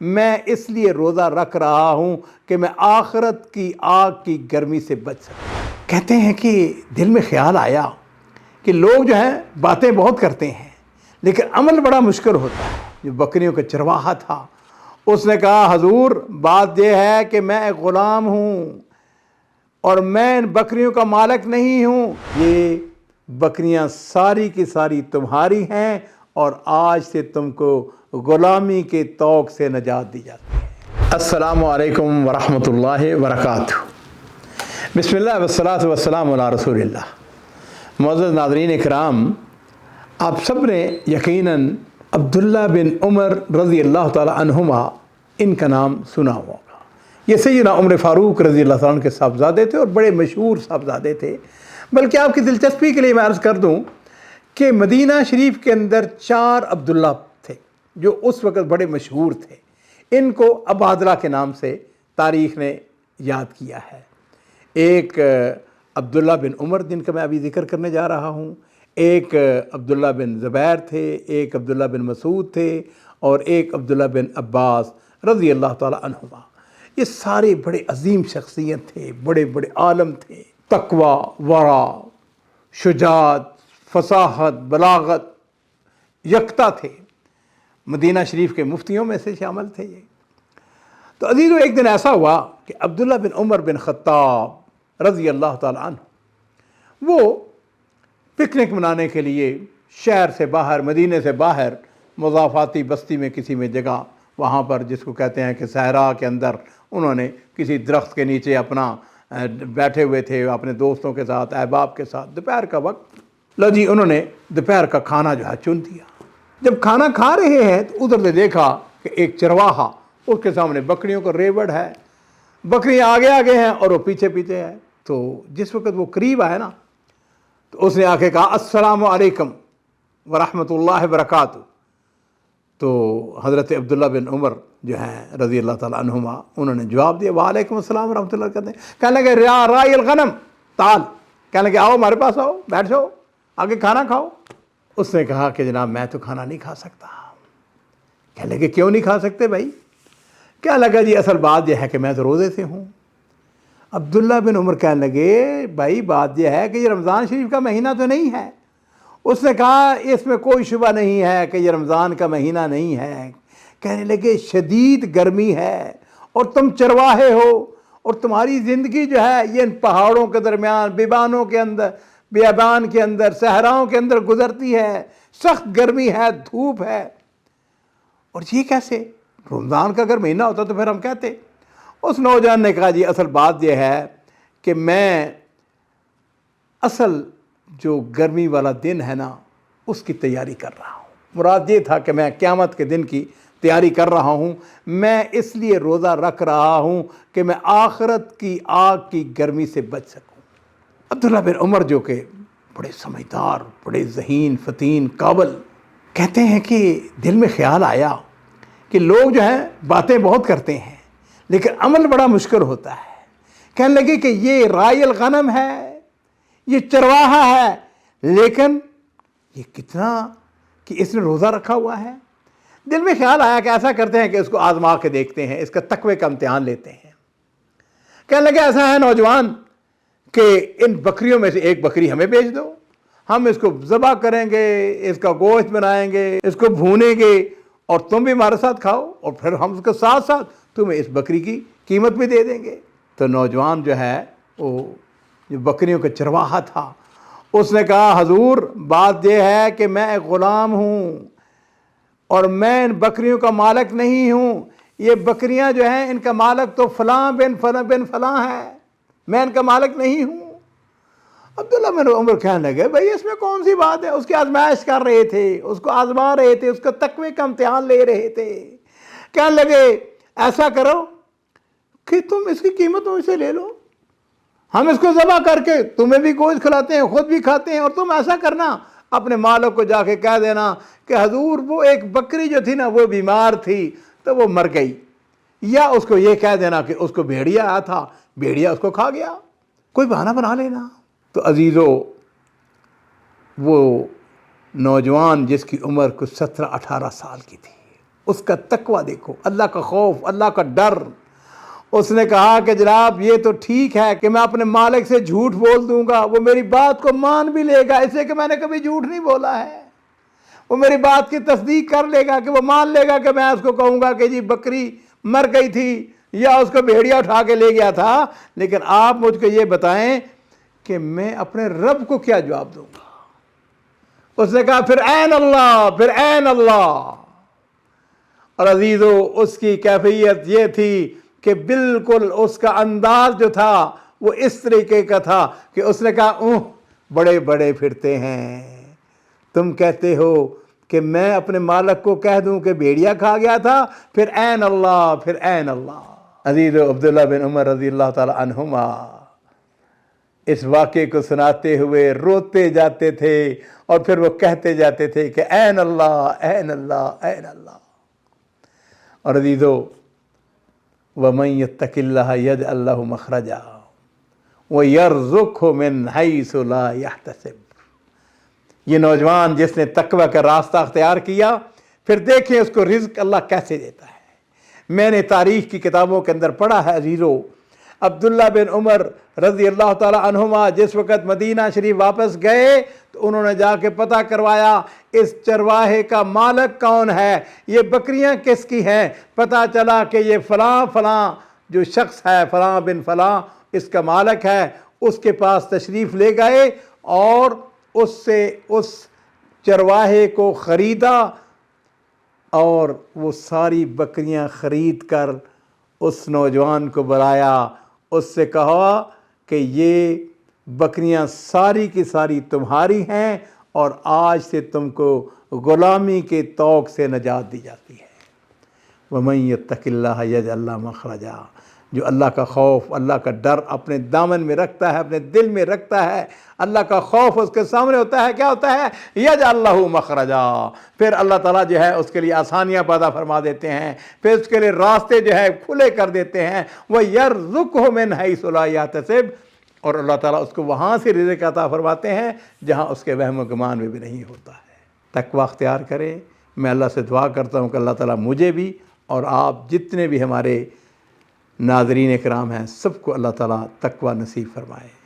میں اس لیے روزہ رکھ رہا ہوں کہ میں آخرت کی آگ کی گرمی سے بچ سکوں۔ کہتے ہیں کہ دل میں خیال آیا کہ لوگ جو ہیں باتیں بہت کرتے ہیں لیکن عمل بڑا مشکل ہوتا ہے۔ جو بکریوں کا چرواہا تھا اس نے کہا حضور بات یہ ہے کہ میں ایک غلام ہوں اور میں ان بکریوں کا مالک نہیں ہوں، یہ بکریاں ساری کی ساری تمہاری ہیں اور آج سے تم کو غلامی کے طوق سے نجات دی جاتی ہے۔ السلام علیکم ورحمۃ اللہ وبرکاتہ۔ بسم اللہ والصلاۃ والسلام علی رسول اللہ۔ معزز ناظرین اکرام، آپ سب نے یقیناً عبداللہ بن عمر رضی اللہ تعالی عنہما ان کا نام سنا ہوگا۔ یہ سیدنا عمر فاروق رضی اللہ تعالیٰ عنہ کے صاحبزادے تھے اور بڑے مشہور صاحبزادے تھے۔ بلکہ آپ کی دلچسپی کے لیے میں عرض کر دوں کہ مدینہ شریف کے اندر 4 عبداللہ تھے جو اس وقت بڑے مشہور تھے۔ ان کو عبادلہ کے نام سے تاریخ نے یاد کیا ہے۔ ایک عبداللہ بن عمر جن کا میں ابھی ذکر کرنے جا رہا ہوں، ایک عبداللہ بن زبیر تھے، ایک عبداللہ بن مسعود تھے اور ایک عبداللہ بن عباس رضی اللہ تعالی عنہما۔ یہ سارے بڑے عظیم شخصیت تھے، بڑے بڑے عالم تھے۔ تقوی، ورع، شجاعت، فصاحت، بلاغت یکتا تھے۔ مدینہ شریف کے مفتیوں میں سے شامل تھے یہ۔ تو عزیزو، ایک دن ایسا ہوا کہ عبداللہ بن عمر بن خطاب رضی اللہ تعالی عنہ وہ پکنک منانے کے لیے شہر سے باہر، مدینے سے باہر مضافاتی بستی میں کسی میں جگہ، وہاں پر جس کو کہتے ہیں کہ صحرا کے اندر، انہوں نے کسی درخت کے نیچے اپنا بیٹھے ہوئے تھے اپنے دوستوں کے ساتھ، احباب کے ساتھ، دوپہر کا وقت۔ لو جی، انہوں نے دوپہر کا کھانا جو ہے چن دیا۔ جب کھانا کھا رہے ہیں تو ادھر سے دیکھا کہ ایک چرواہا، اس کے سامنے بکریوں کا ریوڑ ہے، بکریاں آگے آگے ہیں اور وہ پیچھے پیچھے ہے۔ تو جس وقت وہ قریب آئے نا تو اس نے آ کے کہا السلام علیکم ورحمۃ اللہ وبرکاتہ۔ تو حضرت عبداللہ بن عمر جو ہیں رضی اللہ تعالیٰ عنہما، انہوں نے جواب دیا وعلیکم السلام ورحمۃ اللہ کہتے ہیں۔ کہنے لگے راعی الغنم تعال، کہنے لگے آؤ ہمارے پاس آؤ، بیٹھ جاؤ، آگے کھانا کھاؤ۔ اس نے کہا کہ جناب میں تو کھانا نہیں کھا سکتا۔ کہنے لگے کیوں نہیں کھا سکتے بھائی؟ کیا لگا جی اصل بات یہ ہے کہ میں تو روزے سے ہوں۔ عبداللہ بن عمر کہنے لگے بھائی بات یہ ہے کہ یہ رمضان شریف کا مہینہ تو نہیں ہے۔ اس نے کہا اس میں کوئی شبہ نہیں ہے کہ یہ رمضان کا مہینہ نہیں ہے۔ کہنے لگے شدید گرمی ہے اور تم چرواہے ہو اور تمہاری زندگی جو ہے یہ ان پہاڑوں کے درمیان، بیابانوں کے اندر، بیابان کے اندر، صحراؤں کے اندر گزرتی ہے، سخت گرمی ہے، دھوپ ہے، اور یہ کیسے؟ رمضان کا اگر مہینہ ہوتا تو پھر ہم کہتے۔ اس نوجوان نے کہا جی اصل بات یہ ہے کہ میں اصل جو گرمی والا دن ہے نا اس کی تیاری کر رہا ہوں۔ مراد یہ تھا کہ میں قیامت کے دن کی تیاری کر رہا ہوں، میں اس لیے روزہ رکھ رہا ہوں کہ میں آخرت کی آگ کی گرمی سے بچ سکوں۔ عبداللہ بن عمر جو کہ بڑے سمجھدار، بڑے ذہین، فطین، قابل، کہتے ہیں کہ دل میں خیال آیا کہ لوگ جو ہیں باتیں بہت کرتے ہیں لیکن عمل بڑا مشکل ہوتا ہے۔ کہنے لگے کہ یہ راعی الغنم ہے، یہ چرواہا ہے، لیکن یہ کتنا کہ اس نے روزہ رکھا ہوا ہے۔ دل میں خیال آیا کہ ایسا کرتے ہیں کہ اس کو آزما کے دیکھتے ہیں، اس کا تقوی کا امتحان لیتے ہیں۔ کہنے لگے ایسا ہے نوجوان کہ ان بکریوں میں سے ایک بکری ہمیں بیچ دو، ہم اس کو ذبح کریں گے، اس کا گوشت بنائیں گے، اس کو بھونیں گے اور تم بھی ہمارے ساتھ کھاؤ، اور پھر ہم اس کے ساتھ ساتھ تمہیں اس بکری کی قیمت بھی دے دیں گے۔ تو نوجوان جو ہے وہ جو بکریوں کا چرواہا تھا اس نے کہا حضور بات یہ ہے کہ میں ایک غلام ہوں اور میں ان بکریوں کا مالک نہیں ہوں، یہ بکریاں جو ہیں ان کا مالک تو فلاں بن فلاں ہے، میں ان کا مالک نہیں ہوں۔ عبداللہ بن عمر کہنے لگے بھائی اس میں کون سی بات ہے؟ اس کی آزمائش کر رہے تھے، اس کو آزما رہے تھے، اس کا تقوی کا امتحان لے رہے تھے۔ کہنے لگے ایسا کرو کہ تم اس کی قیمت تم اسے لے لو، ہم اس کو ذبح کر کے تمہیں بھی گوشت کھلاتے ہیں، خود بھی کھاتے ہیں، اور تم ایسا کرنا اپنے مالک کو جا کے کہہ دینا کہ حضور وہ ایک بکری جو تھی نا وہ بیمار تھی تو وہ مر گئی، یا اس کو یہ کہہ دینا کہ اس کو بھیڑیا آیا تھا، بھیڑیا اس کو کھا گیا، کوئی بہانہ بنا لینا۔ تو عزیزو، وہ نوجوان جس کی عمر کچھ 17-18 سال کی تھی، اس کا تقوی دیکھو، اللہ کا خوف، اللہ کا ڈر۔ اس نے کہا کہ جناب یہ تو ٹھیک ہے کہ میں اپنے مالک سے جھوٹ بول دوں گا، وہ میری بات کو مان بھی لے گا، اس لیے کہ میں نے کبھی جھوٹ نہیں بولا ہے، وہ میری بات کی تصدیق کر لے گا، کہ وہ مان لے گا کہ میں اس کو کہوں گا کہ جی بکری مر گئی تھی یا اس کو بھیڑیا اٹھا کے لے گیا تھا، لیکن آپ مجھ کو یہ بتائیں کہ میں اپنے رب کو کیا جواب دوں گا؟ اس نے کہا پھر این اللہ، پھر این اللہ۔ اور عزیزو اس کی کیفیت یہ تھی کہ بالکل اس کا انداز جو تھا وہ اس طریقے کا تھا کہ اس نے کہا بڑے بڑے پھرتے ہیں، تم کہتے ہو کہ میں اپنے مالک کو کہہ دوں کہ بھیڑیا کھا گیا تھا، پھر این اللہ، پھر این اللہ۔ عزیزو عبداللہ بن عمر رضی اللہ تعالی عنہما اس واقعے کو سناتے ہوئے روتے جاتے تھے اور پھر وہ کہتے جاتے تھے کہ این اللہ، این اللہ، این اللہ۔ اور عزیزو وَمَن يَتَّقِ اللَّهَ يَجْعَل لَّهُ مَخْرَجًا وَيَرْزُقْهُ مِنْ حَيْثُ لَا يَحْتَسِبُ۔ یہ نوجوان جس نے تقوی کا راستہ اختیار کیا، پھر دیکھیں اس کو رزق اللہ کیسے دیتا ہے۔ میں نے تاریخ کی کتابوں کے اندر پڑھا ہے عزیزو، عبداللہ بن عمر رضی اللہ تعالی عنہما جس وقت مدینہ شریف واپس گئے تو انہوں نے جا کے پتہ کروایا اس چرواہے کا مالک کون ہے، یہ بکریاں کس کی ہیں۔ پتہ چلا کہ یہ فلاں فلاں جو شخص ہے، فلاں بن فلاں اس کا مالک ہے۔ اس کے پاس تشریف لے گئے اور اس سے اس چرواہے کو خریدا اور وہ ساری بکریاں خرید کر اس نوجوان کو بلایا، اس سے کہا کہ یہ بکریاں ساری کی ساری تمہاری ہیں اور آج سے تم کو غلامی کے طوق سے نجات دی جاتی ہے۔ وَمَن يَتَّقِ اللَّهَ يَجْعَل لَّهُ مَخْرَجًا، جو اللہ کا خوف، اللہ کا ڈر اپنے دامن میں رکھتا ہے، اپنے دل میں رکھتا ہے، اللہ کا خوف اس کے سامنے ہوتا ہے، کیا ہوتا ہے؟ یجعل لہ مخرجا، پھر اللہ تعالیٰ جو ہے اس کے لیے آسانیاں پیدا فرما دیتے ہیں، پھر اس کے لیے راستے جو ہے کھلے کر دیتے ہیں۔ وَيَرْزُقْهُ مِنْ حَيْثُ لَا يَحْتَسِبُ، اور اللہ تعالیٰ اس کو وہاں سے رزق عطا فرماتے ہیں جہاں اس کے وہم و گمان میں بھی نہیں ہوتا ہے۔ تقوی اختیار کریں۔ میں اللہ سے دعا کرتا ہوں کہ اللہ تعالیٰ مجھے بھی اور آپ جتنے بھی ہمارے ناظرین کرام ہیں سب کو اللہ تعالیٰ تقوی نصیب فرمائے۔